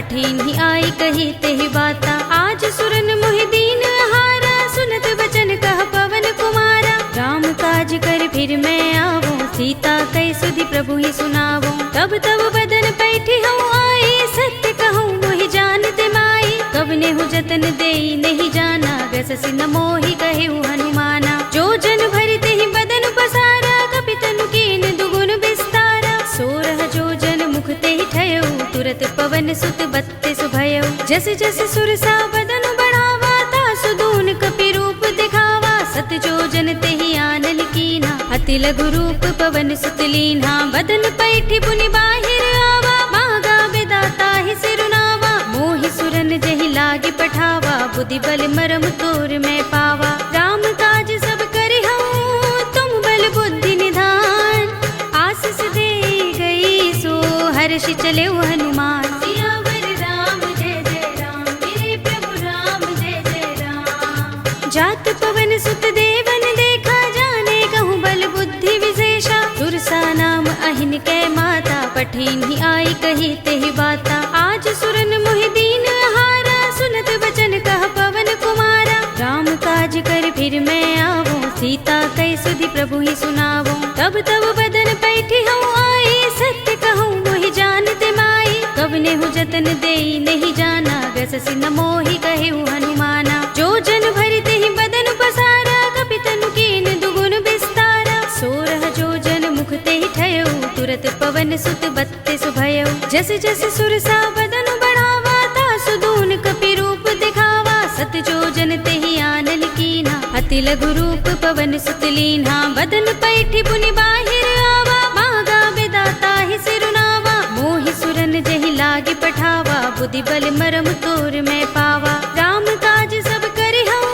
पठीन ही आई कही तेहि बाता। आज सुरन मोहि दीन हारा, सुनत बचन कह पवन कुमारा। राम काज कर फिर मैं आवो, सीता कई सुधि प्रभु ही सुनावो। तब तब बदन पैठी हूँ आई, सत्य कहूँ मोहि जानते माई। कब नेहु जतन देई नहीं जाना, व्यससि न मोहि कहेउ हनुमाना। जो जन भरि तेहि बदन पसारा, कपि तनु कीन दुगुन विस्तारा। सोरह जो जन मुख तेहि ठयउ, तुरत पवन सुत बत्तीस भयउ। जस जस सुरसा बदन बढ़ावा, तासु दून कपि रूप दिखावा। सत जो जन तेहि आनल कीना, अति लघु रूप पवन सुत लीन्हा। बदन पैठी पुनि बाहिर आवा, मागा विदाता ही सिरुनावा। मोहि सुरन जहि लागी पठावा, बुद्धि बल मरम तोर में पावा। राम काज सब करिहउँ, तुम बल बुद्धि निधान। आशीष दे गई सो हर्षि चलेउ हनुमान। सियावर राम जय जय राम, मेरे प्रभु राम जय जय राम। जात पवन सुत देवन देखा, जाने कहूँ बल बुद्धि विशेषा। सुरसा नाम अहिन कै माता, पठीन ही आई कही तेहि बाता। आज सुरन मोहि दीन हारा, सुनत बचन कह पवन कुमारा। राम काज कर फिर मैं आवो, सीता कई सुधि प्रभु ही सुनावो। तब तब बदन पैठी हूँ आई, सत्य कहूँ मोहि जानते माई। कब नेहु जतन देई नहीं जाना, व्यससि न मोहि कहेउ हनुमाना। जो जन भरि तेहि बदन पसारा, कपि तनु कीन दुगुन विस्तारा। सोरह जो जन मुख तेहि ठयउ, तुरत पवन सुत बत्तीस भयउ। जस जस सुरसा बदन बढ़ावा, तासु दून कपि रूप दिखावा। सत जो जन तेहि आनल कीना, अति लघु रूप पवन सुत लीन्हा। बदन पैठी पुनि बाहिर आवा, मागा विदाता ही सिरुनावा। मोहि सुरन जहि लागी पठावा, बुद्धि बल मरम तोर में पावा। राम काज सब करिहउँ,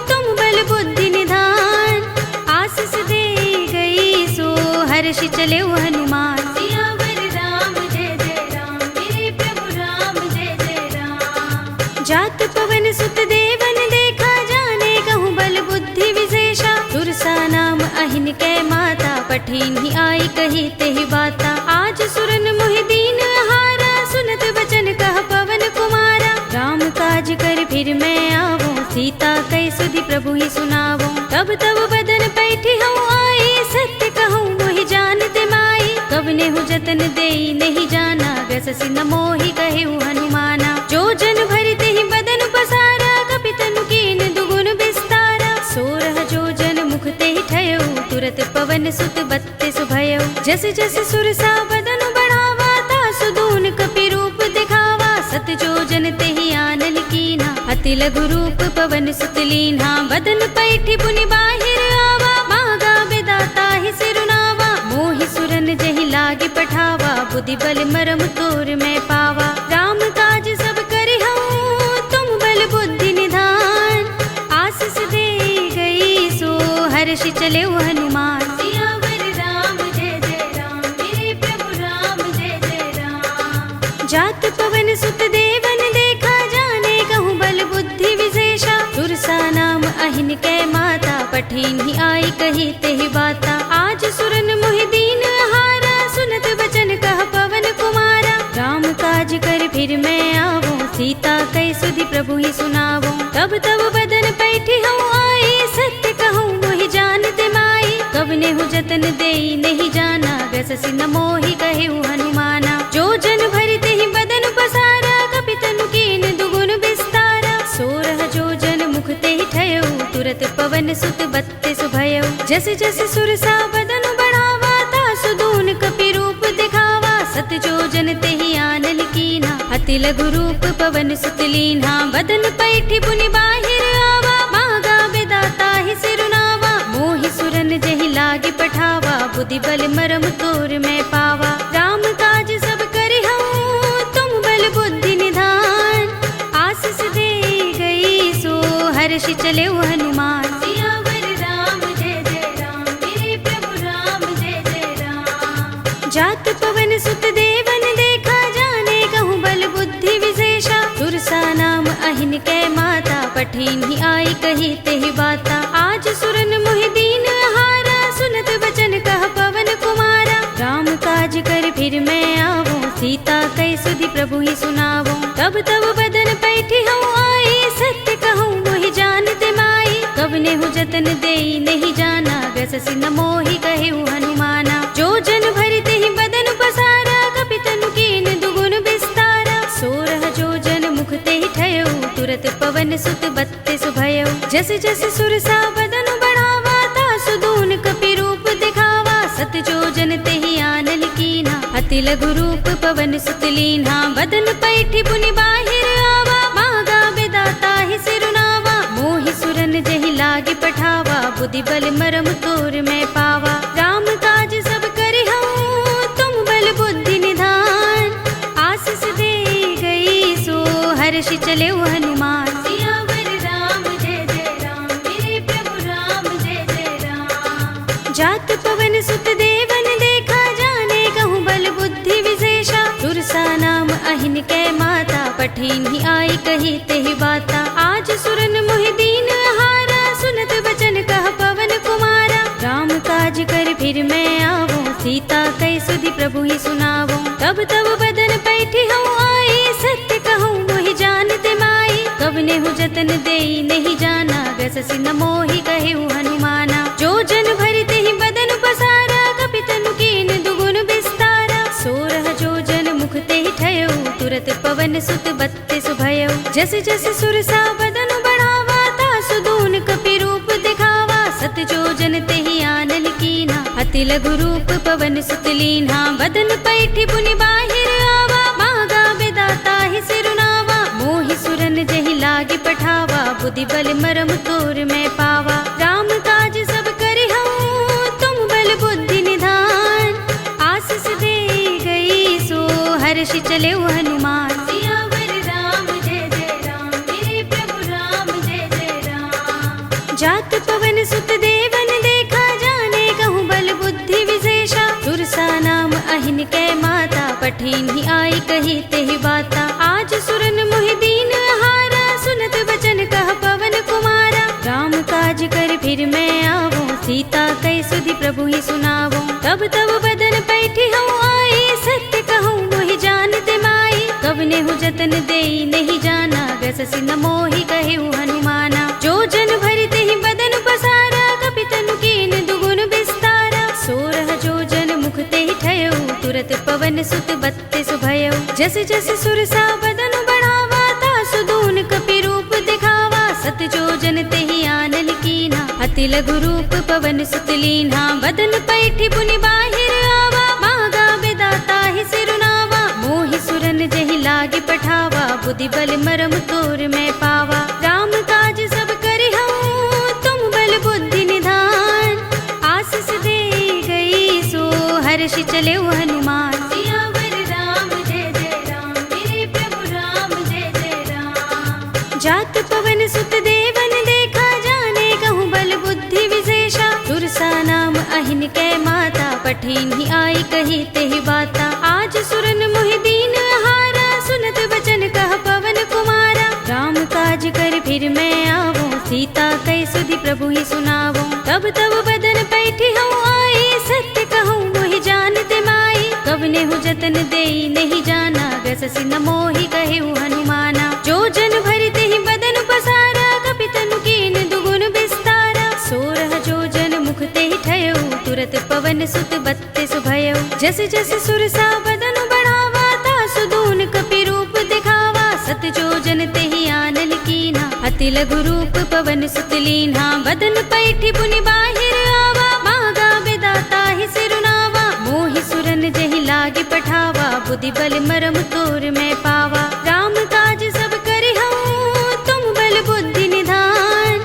तुम बल बुद्धि निधान। आशीष दे गई सो हर्षि चलेउ हनुमान। सियावर राम जय जय राम, मेरे प्रभु राम जय जय राम। जात पवन सुत देवन देखा, जाने कहूँ बल बुद्धि विशेषा। सुरसा नाम अहिन कै माता, पठीन ही आई कही तेहि बाता। आज सुरन मोहि दीन हारा, सुनत बचन कह पवन कुमारा। राम काज कर फिर मैं आवो, सीता कई सुधि प्रभु ही सुनावो। तब तब बदन पैठी हूँ आई, सत्य कहूँ मोहि जानते माई। कब नेहु जतन देई नहीं जाना, व्यससि न मोहि कहेउ हनुमाना। जो जन भरि तेहि बदन पसारा, कपि तनु कीन दुगुन विस्तारा। सोरह जो जन मुख तेहि ठयउ, तुरत पवन सुत बत्तीस भयउ। जस जस सुरसा बदन बढ़ावा, तासु दून कपि रूप दिखावा। सत जो जन तेहि आनल कीना, अति लघु रूप पवन सुत लीन्हा। बदन पैठी पुनि बाहिर आवा, मागा विदाता ही सिरुनावा। मोहि सुरन जहि लागी पठावा, बुद्धि बल मरम तोर में पावा। राम काज सब करिहउँ, तुम बल बुद्धि निधान। आशीष दे गई सो हर्षि चलेउ हनुमान। सियावर राम जय जय राम, मेरे प्रभु राम जय जय राम। जात पवन सुत देवन देखा, जाने कहूँ बल बुद्धि विशेषा। सुरसा नाम अहिन कै माता, पठीन ही आई कही तेहि बाता। आज सुरन मोहि दीन हारा, सुनत बचन कह पवन कुमारा। राम काज कर फिर मैं आवो, सीता कई सुधि प्रभु ही सुनावो। तब तब बदन पैठी हूँ आई, सत्य कहूँ मोहि जानते माई। कब नेहु जतन देई नहीं जाना, व्यससि न मोहि कहेउ हनुमाना। जो जन भरि तेहि बदन पसारा, कपि तनु कीन दुगुन विस्तारा। सोरह जो जन मुख तेहि ठयउ, तुरत पवन सुत बत्तीस भयउ। जस जस सुरसा बदन बढ़ावा, तासु दून कपि रूप दिखावा। सत जो जन तेहि आनल कीना, अति लघु रूप पवन सुत लीन्हा। बदन पैठी पुनि बाहिर आवा, मागा विदाता ही सिरुनावा। मोहि सुरन जहि लागी पठावा, बुद्धि बल मरम तोर में पावा। राम काज सब करिहउँ, तुम बल बुद्धि निधान। आशीष दे गई सो हर्षि चलेउ हनुमान। सियावर राम जय जय राम, मेरे प्रभु राम जय जय राम। जात पवन सुत देवन देखा, जाने कहूँ बल बुद्धि विशेषा। सुरसा नाम अहिन कै माता, पठीन ही आई कही तेहि बाता। आज सुरन मोहि दीन हारा, सुनत बचन कह पवन कुमारा। राम काज कर फिर मैं आवो, सीता कई सुधि प्रभु ही सुनावो। तब तब बदन पैठी हूँ आई, सत्य कहूँ मोहि जानते माई। कब ने हूँ जतन देई नहीं जाना, गससि न मोहि कहे हनुमाना। जो जन भरते ही बदन पसारा, कपि तनु कीन दुगुन विस्तारा। सोरह जो जन मुख ते ही ठयो, तुरत पवन सुत बत्तीस भयो। जस जस सुरसा बदन बढ़ावा, तासु दून कपि रूप दिखावा। सत जो जन ते ही आनल कीना, अति लघु रूप पवन सुत लीन्हा। बदन पैठी पुनि बाहिर आवा, मागा विदाता ही सिरुनावा। मोहि सुरन जहि लागे पठावा, बुद्धि बल मरम तोर में पावा। राम काज सब करि हूँ, तुम बल बुद्धि निधान। आशीष दे गई सो हर्षि चले हनुमान। सियावर राम जय जय राम, मेरे प्रभु राम जय जय राम। जात पवन सुत देवन देखा, जाने कहूँ बल बुद्धि विशेषा। सुरसा नाम अहिन कै माता, पठीन ही आई कही तेहि बाता। आज सुरन मोहि दीन हारा, सुनत बचन कह पवन कुमारा। राम काज कर फिर मैं आवो, सीता कई सुधि प्रभु ही सुनावो। तब तब बदन पैठी हूँ आई, सत्य कहूँ मोहि जानते माई। कब ने हूँ जतन देई नहीं जाना, गससि न मोहि कहे हनुमाना। जो जन भरते ही बदन पसारा, कपि तनु कीन दुगुन विस्तारा। सोरह जो जन मुख ते ही ठयो, तुरत पवन सुत बत्तीस भयो। जस जस सुरसा बदन बढ़ावा, तासु दून कपि रूप दिखावा। सत जो जन ते ही आनल कीना, अति लघु रूप पवन सुत लीन्हा। बदन पैठी पुनि बाहिर आवा, मागा विदाता ही सिरुनावा। मोहि सुरन जहि लागे पठावा, बुद्धि बल मरम तोर में पावा। राम काज सब करि हूँ, तुम बल बुद्धि निधान। आशीष दे गई सो हर्षि चले हनुमान। सियावर राम जय जय राम, मेरे प्रभु राम जय जय राम। जात पवन सुत देवन देखा, जाने कहूँ बल बुद्धि विशेषा। सुरसा नाम अहिन कै माता, पठीन ही आई कही तेहि बाता। आज सुरन मोहि दीन हारा, सुनत बचन कह पवन कुमारा। राम काज कर फिर मैं आवो, सीता कई सुधि प्रभु ही सुनावो। तब तब बदन पैठी हूँ आई, सत्य कहूँ मोहि जानते माई। कब ने हूँ जतन देई नहीं जाना, गससि न मोहि कहे हनुमाना। जो जन भरते ही बदन पसारा, कपि तनु कीन दुगुन विस्तारा। सोरह जो जन मुख ते ही ठयो, तुरत पवन सुत बत्तीस भयो। जस जस सुरसा बदन बढ़ावा, तासु दून कपि रूप दिखावा। सत जो जन ते ही आनल कीना, अति लघु रूप पवन सुत लीन्हा। बदन पैठी पुनि बाहिर आवा, मागा विदाता ही सिरुनावा। मोहि सुरन जहि लागे पठावा, बुद्धि बल मरम तोर में पावा। राम काज सब करि हूँ, तुम बल बुद्धि निधान। आशीष दे गई सो हर्षि चले हनुमान। सियावर राम जय जय राम, मेरे प्रभु राम जय जय राम। जात पवन सुत देवन देखा, जाने कहूँ बल बुद्धि विशेषा। सुरसा नाम अहिन कै माता, पठीन ही आई कही तेहि बाता। आज सुरन मोहि दीन हारा, सुनत बचन कह पवन कुमारा। राम काज कर फिर मैं आवो, सीता कई सुधि प्रभु ही सुनावो। तब तब बदन पैठी हूँ आई, सत्य कहूँ मोहि जानते माई। कब ने हूँ जतन देई नहीं जाना, गससि न मोहि कहे हनुमाना। जो जन भरते ही बदन पसारा, कपि तनु कीन दुगुन विस्तारा। सोरह जो जन मुख ते ही ठयो, तुरत पवन सुत बत्तीस भयो। जस जस सुरसा बदन बढ़ावा, तासु दून कपि रूप दिखावा। सत जो जन ते ही आनल कीना, अति लघु रूप पवन सुत लीन्हा। बदन पैठी पुनि बाहिर आवा, मागा विदाता ही सिरुनावा। मोहि सुरन जहि लागे पठावा, बुद्धि बल मरम तोर में पावा। राम काज सब करि हूँ, तुम बल बुद्धि निधान।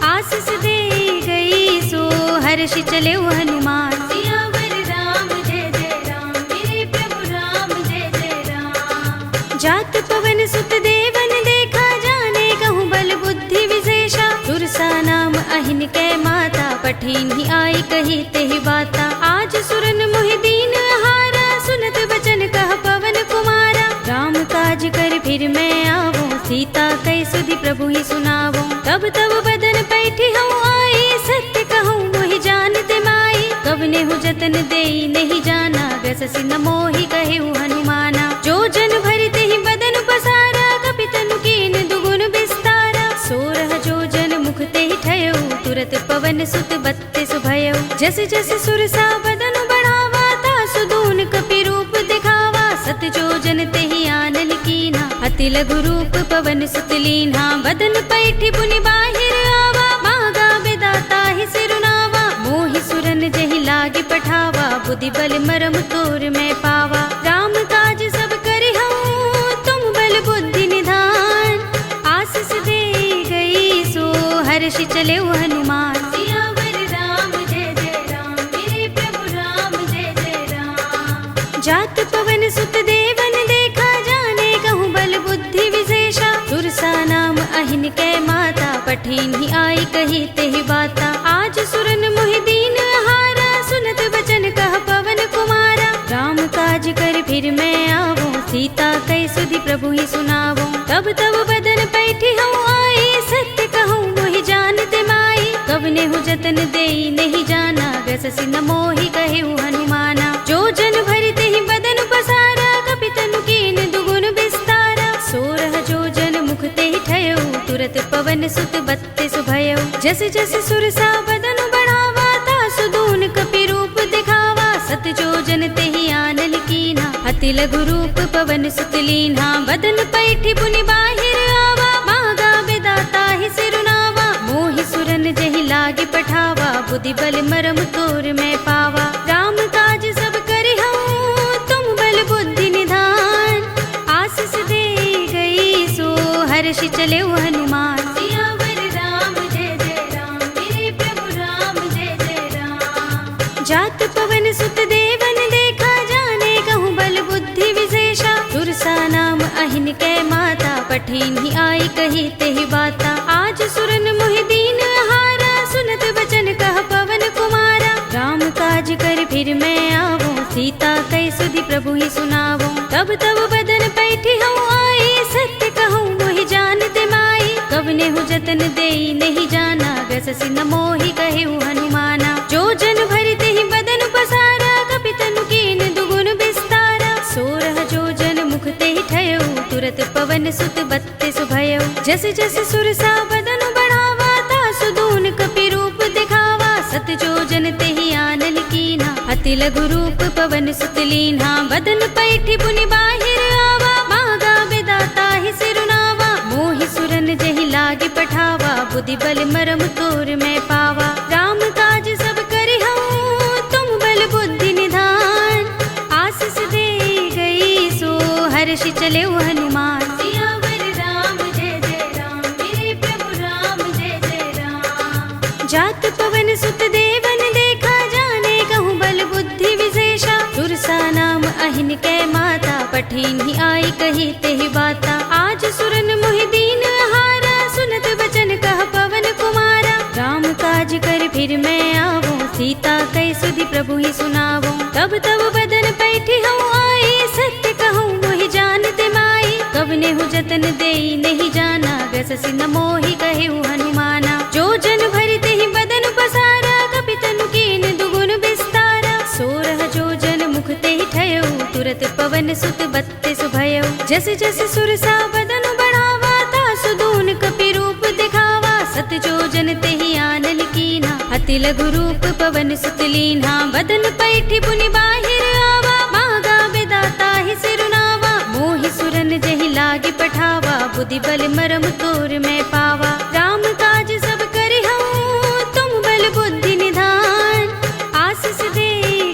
आशीष दे गई सो हर्षि चले हनुमान। सियावर राम जय जय राम, मेरे प्रभु राम जय जय राम। जात पवन सुत देवन देखा, जाने कहूँ बल बुद्धि विशेषा। सुरसा नाम अहिन कै माता, पठीन ही आई कही तेहि बाता। आज सुरन मोहि दीन हारा, सुनत बचन कह पवन कुमारा। राम काज कर फिर मैं आवो, सीता कई सुधि प्रभु ही सुनावो। तब तब बदन पैठी हूँ आई, सत्य कहूँ मोहि जानते माई। कब ने हूँ जतन देई नहीं जाना, गससि न मोहि कहे हनुमाना। पवन सुत 32 भयउ। जस जस सुरसा बदन बढ़ावा, तासु दून कपि रूप दिखावा। सत जोजन तेहि आनन कीन्हा, अति लघु रूप पवन सुत लीन्हा। बदन पैठी पुनि बाहिर आवा, मागा बिदाता ही सिरुनावा। मोहि सुरन जहि लागे पठावा, बुद्धि बल मरम तोर मैं पावा। राम काज सब करिहउँ, तुम बल बुद्धि निधान। आशीष दे गई सो हर्षि चले हनुमान। सियावर राम जय जय राम, मेरे प्रभु राम जय जय राम। जात पवन सुत देवन देखा, जाने कहूँ बल बुद्धि विशेषा। सुरसा नाम अहिन कै माता, पठिन ही आई कही तेहि बाता। आज सुरन मोहि दीन हारा, सुनत बचन कह पवन कुमारा। राम काज कर फिर मैं आवो, सीता कै सुधि प्रभु ही सुनावो। तब तब बदन पैठी हूँ आई, सत्य कहूँ मोहि जानते माई। कवने हूँ जतन देई नहीं जाना, ग्रससि न मोहि कहु हनुमाना। जो जन भरिते ही बदन पसारा, कपि तनु कीन दुगुन विस्तारा। 16 जो जन मुख तेहि ठयउ, तुरत पवन सुत 32 भयउ। जस जस सुरसा बदन बढ़ावा, तासु दून कपि रूप दिखावा। सत जो जन तेहि आनन कीन्हा, अति लघु रूप पवन सुत लीन्हा। बदन पैठी पुनि बाहिर आवा, मागा बिदाता ही सिरुनावा। मोहि सुरन जहि लागे पठावा, बुद्धि बल मरम तोर मैं पावा। राम काज सब करिहउँ, तुम बल बुद्धि निधान। आशीष दे गई सो हर्षि चले हनुमान। सियावर राम जय जय राम, मेरे प्रभु राम जय जय राम। जात पवन सुत देवन देखा, जाने कहूँ बल बुद्धि विशेषा। सुरसा नाम अहिन कै माता, पठिन ही आई कही तेहि बाता। आज सुरन मोहि दीन हारा, सुनत बचन कह पवन कुमारा। राम काज कर फिर मैं आवो, सीता कै सुधि प्रभु ही सुनावो। तब तब बदन पैठी हूँ आई, सत्य कहूँ मोहि जानते माई। कवने हूँ जतन देई नहीं जाना, ग्रससि न मोहि कहु हनुमाना। जो जन भरिते ही बदन पसारा, कपि तनु कीन दुगुन विस्तारा। 16 जो जन मुख तेहि ठयउ, तुरत पवन सुत 32 भयउ। जस जस सुरसा बदन बढ़ावा, तासु दून कपि रूप दिखावा। सत जो जन तेहि आनन कीन्हा, अति लघु रूप पवन सुत लीन्हा। बदन पैठी पुनि बाहिर आवा, मागा बिदाता ही सिरुनावा। मोहि सुरन जहि लागे पठावा, बुद्धि बल मरम तोर मैं पावा। राम काज सब करिहउँ, तुम बल बुद्धि निधान। आशीष दे गई सो हर्षि चले हनुमान। सियावर राम जय जय राम, मेरे प्रभु राम जय जय राम। जात पवन सुत देवन देखा, जाने कहूँ बल बुद्धि विशेषा। सुरसा नाम अहिन कै माता, पठिन ही आई कही तेहि बाता। आज सुरन मोहि दीन हारा, सुनत बचन कह पवन कुमारा। राम काज कर फिर मैं आवो, सीता कै सुधि प्रभु ही सुनावो। तब तब बदन पैठी हूँ आई, सत्य कहूँ मोहि जानते माई। कवने हूँ जतन देई नहीं जाना, ग्रससि न मोहि कहु हनुमाना। जो जन भरिते ही बदन पसारा, कपि तनु कीन दुगुन विस्तारा। 16 जो जन मुख तेहि ठयउ, तुरत पवन सुत 32 भयउ। जस जस सुरसा बदन बढ़ावा, तासु दून कपि रूप दिखावा। सत जो जन तेहि आनन कीन्हा, अति लघु रूप पवन सुत लीन्हा। बदन पैठी पुनि बाहिर आवा, मागा बिदाता ही सिरुनावा। मोहि सुरन जहि लागे पठावा, बुद्धि बल मरम तोर मैं पावा। राम काज सब करिहउँ, तुम बल बुद्धि निधान। आशीष दे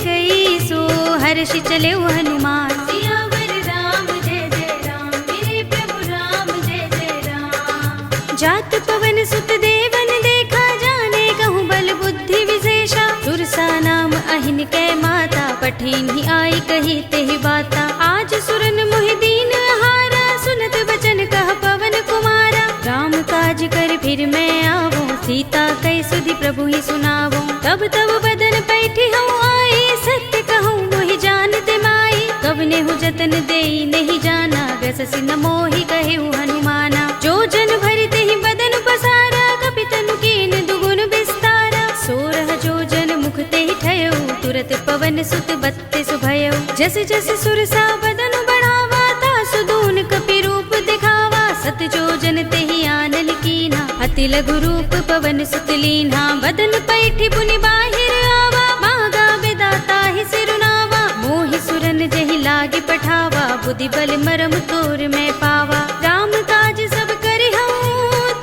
गई सो हर्षि चले हनुमान। सियावर राम जय जय राम, मेरे प्रभु राम जय जय राम। जात पवन सुत देवन देखा, जाने कहूँ बल बुद्धि विशेषा। सुरसा नाम अहिन कै माता, पठिन ही आई कही तेहि बाता। आज सुरन मोहि दीन हारा, सुनत बचन कह पवन कुमारा। राम काज कर फिर मैं आवो, सीता कै सुधि प्रभु ही सुनावो। तब तब बदन पैठी हूँ आई, सत्य कहूँ मोहि जानते माई। कवने हूँ जतन देई नहीं जाना, ग्रससि न मोहि कहु हनुमाना। जो जन भरिते ही बदन पसारा, कपि तनु कीन दुगुन विस्तारा। 16 जो जन मुख तेहि ठयउ, तुरत पवन सुत 32 भयउ। जस जस सुरसा बदन बढ़ावा, तासु दून कपि रूप दिखावा। सत जो जन तेहि आनन कीन्हा, अति लघु रूप पवन सुत लीन्हा, बदन पैठी पुनि बाहिर आवा, मांगा बेदाता ही सिरुनावा, मोहि सुरन जहि लागी पठावा, बुद्धि बल मरम तोर मैं पावा। राम काज सब करिहउँ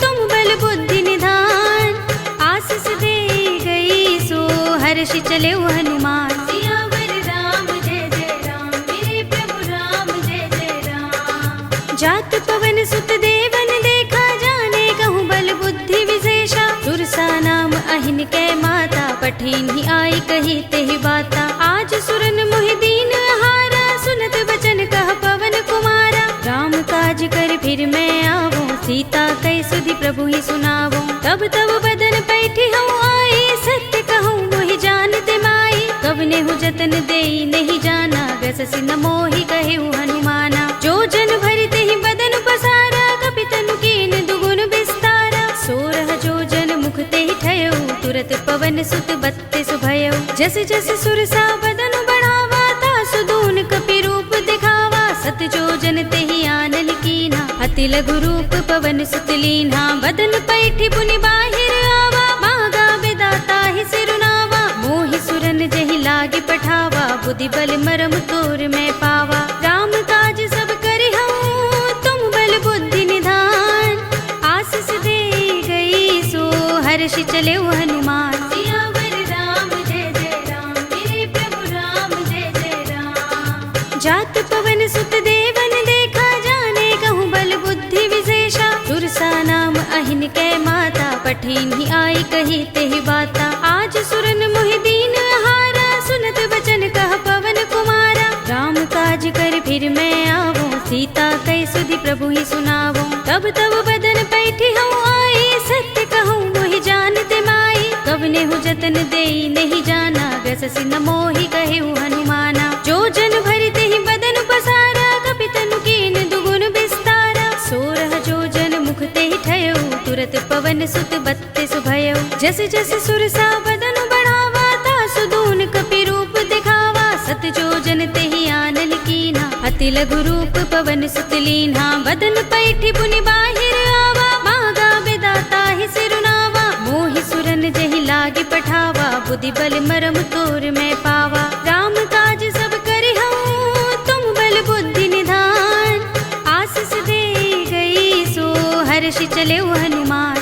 तुम बल बुद्धि निधान, आशीष दे गई सो हर्षि चले हनुमान। सियावर राम जय जय राम, मेरे प्रभु राम जय जय राम। जात पवन सुत देवन देखा, जाने कहूँ बल बुद्धि विशेषा, सुरसा नाम अहिन कै माता, पठिन ही आई कही तेहि बाता। आज सुरन मोहि दीन हारा, सुनत बचन कह पवन कुमारा, राम काज कर फिर मैं आवो, सीता कै सुधि प्रभु ही सुनावो। तब तब बदन पैठी हूँ आई, सत्य कहूँ मोहि जानते माई, कवने हूँ जतन देई नहीं जाना, ग्रससि न मोहि कहेउ हनुमाना। जो जन भरित ही बदन पसारा, कपि तनु कीन दुगुन विस्तारा, सोरह जो जन मुख ते ही ठयउ, तुरत पवन सुत बत्तीस भयउ। जस जस सुरसा बदन बढ़ावा, तासु दून कपि रूप दिखावा, सत जो जन ते ही आनल कीना, अति लघु रूप पवन सुत लीन्हा, बदन पैठी पुनि बाहिर आवा, मांगा बेदाता ही सिरुनावा, मोहि सुरन जहि लागी पठावा, बुद्धि बल मरम तोर मैं पावा। राम काज सब करिहउँ तुम बल बुद्धि निधान, आशीष दे गई सो हर्षि चले हनुमान। सियावर राम जय जय राम, मेरे प्रभु राम जय जय राम। जात पवन सुत देवन देखा, जाने कहूँ बल बुद्धि विशेषा, सुरसा नाम अहिन कै माता, पठिन ही आई कही तेहि बाता। आज सुरन मोहि दीन हारा, सुनत बचन कह पवन कुमारा, राम काज कर फिर मैं आवो, सीता कै सुधि प्रभु ही सुनावो। तब तब बदन पैठी हूँ आई, सत्य कहूँ मोहि जानते माई, कवने हूँ जतन देई नहीं जाना, ग्रससि न मोहि कहेउ हनुमाना। जो जन भरित ही बदन पसारा, कपि तनु कीन दुगुन विस्तारा, सोरह जो जन मुख ते ही ठयउ, तुरत पवन सुत बत्तीस भयउ। जस जस सुरसा बदन बढ़ावा, तासु दून कपि रूप दिखावा, सत जो जन ते ही आनल कीना, अति लघु रूप पवन सुत लीन्हा, बदन पैठी पुनि बाहिर आवा, मांगा बेदाता ही सिरुनावा, मोहि सुरन जहि लागी पठावा, बुद्धि बल मरम तोर मैं पावा। राम काज सब करिहउँ तुम बल बुद्धि निधान, आशीष दे गई सो हर्षि चले हनुमान।